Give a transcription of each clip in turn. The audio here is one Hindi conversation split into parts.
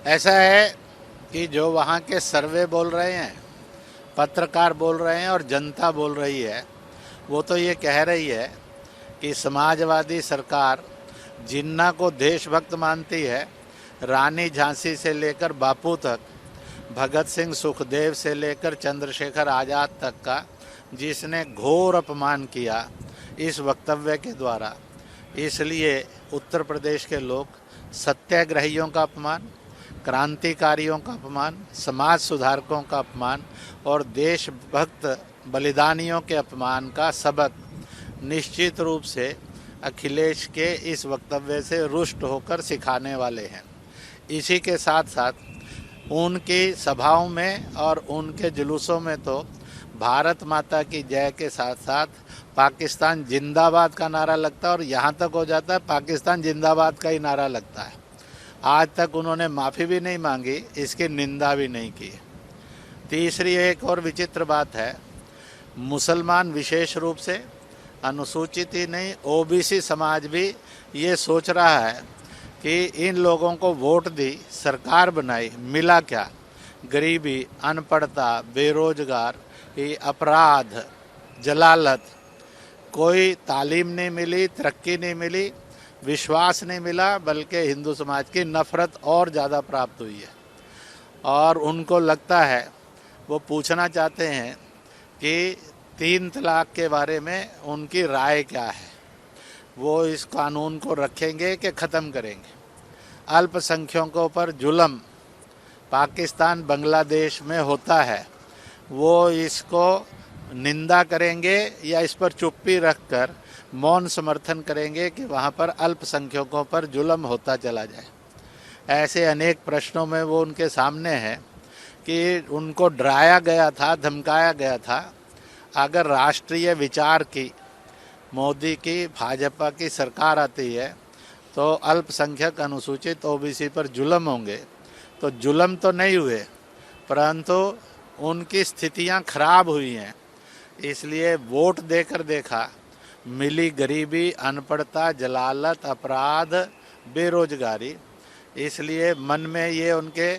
ऐसा है कि जो वहाँ के सर्वे बोल रहे हैं, पत्रकार बोल रहे हैं और जनता बोल रही है, वो तो ये कह रही है कि समाजवादी सरकार जिन्ना को देशभक्त मानती है, रानी झांसी से लेकर बापू तक, भगत सिंह सुखदेव से लेकर चंद्रशेखर आज़ाद तक का जिसने घोर अपमान किया इस वक्तव्य के द्वारा, इसलिए उत्तर प्रदेश के लोग सत्याग्रहियों का अपमान, क्रांतिकारियों का अपमान, समाज सुधारकों का अपमान और देशभक्त बलिदानियों के अपमान का सबक निश्चित रूप से अखिलेश के इस वक्तव्य से रुष्ट होकर सिखाने वाले हैं। इसी के साथ साथ उनकी सभाओं में और उनके जुलूसों में तो भारत माता की जय के साथ साथ पाकिस्तान जिंदाबाद का नारा लगता है और यहाँ तक हो जाता है पाकिस्तान जिंदाबाद का ही नारा लगता है। आज तक उन्होंने माफ़ी भी नहीं मांगी, इसकी निंदा भी नहीं की। तीसरी एक और विचित्र बात है, मुसलमान विशेष रूप से, अनुसूचित ही नहीं ओबीसी समाज भी ये सोच रहा है कि इन लोगों को वोट दी, सरकार बनाई, मिला क्या? गरीबी, अनपढ़ता, बेरोजगार, ये अपराध, जलालत, कोई तालीम नहीं मिली, तरक्की नहीं मिली, विश्वास नहीं मिला, बल्कि हिंदू समाज की नफ़रत और ज़्यादा प्राप्त हुई है। और उनको लगता है, वो पूछना चाहते हैं कि 3 तलाक के बारे में उनकी राय क्या है, वो इस कानून को रखेंगे कि ख़त्म करेंगे। अल्पसंख्यकों पर जुल्म पाकिस्तान बांग्लादेश में होता है, वो इसको निंदा करेंगे या इस पर चुप्पी रखकर मौन समर्थन करेंगे कि वहाँ पर अल्पसंख्यकों पर जुल्म होता चला जाए। ऐसे अनेक प्रश्नों में वो उनके सामने है कि उनको डराया गया था, धमकाया गया था, अगर राष्ट्रीय विचार की मोदी की भाजपा की सरकार आती है तो अल्पसंख्यक अनुसूचित ओबीसी पर जुल्म होंगे। तो जुल्म तो नहीं हुए, परंतु उनकी स्थितियां खराब हुई हैं। इसलिए वोट देकर देखा, मिली गरीबी, अनपढ़ता, जलालत, अपराध, बेरोजगारी। इसलिए मन में ये उनके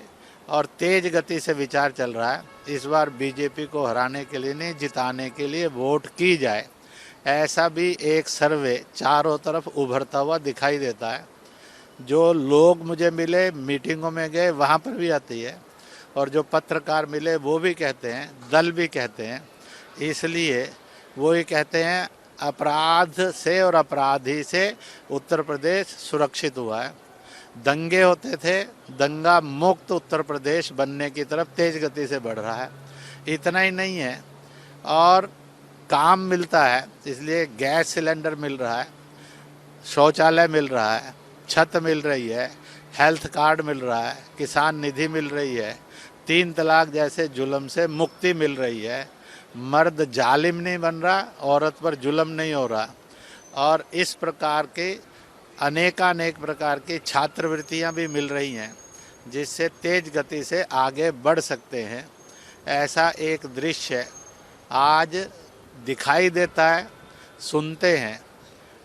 और तेज गति से विचार चल रहा है, इस बार बीजेपी को हराने के लिए नहीं, जिताने के लिए वोट की जाए। ऐसा भी एक सर्वे चारों तरफ उभरता हुआ दिखाई देता है। जो लोग मुझे मिले, मीटिंगों में गए, वहाँ पर भी आती है, और जो पत्रकार मिले वो भी कहते हैं, दल भी कहते हैं। इसलिए वो ये कहते हैं अपराध से और अपराधी से उत्तर प्रदेश सुरक्षित हुआ है। दंगे होते थे, दंगा मुक्त उत्तर प्रदेश बनने की तरफ तेज गति से बढ़ रहा है। इतना ही नहीं है, और काम मिलता है, इसलिए गैस सिलेंडर मिल रहा है, शौचालय मिल रहा है, छत मिल रही है, हेल्थ कार्ड मिल रहा है, किसान निधि मिल रही है, 3 तलाक जैसे जुल्म से मुक्ति मिल रही है, मर्द जालिम नहीं बन रहा, औरत पर जुल्म नहीं हो रहा, और इस प्रकार के अनेकानेक प्रकार की छात्रवृत्तियां भी मिल रही हैं, जिससे तेज गति से आगे बढ़ सकते हैं। ऐसा एक दृश्य आज दिखाई देता है, सुनते हैं।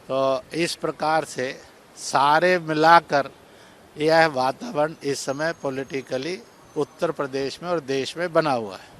तो इस प्रकार से सारे मिलाकर यह वातावरण इस समय पॉलिटिकली उत्तर प्रदेश में और देश में बना हुआ है।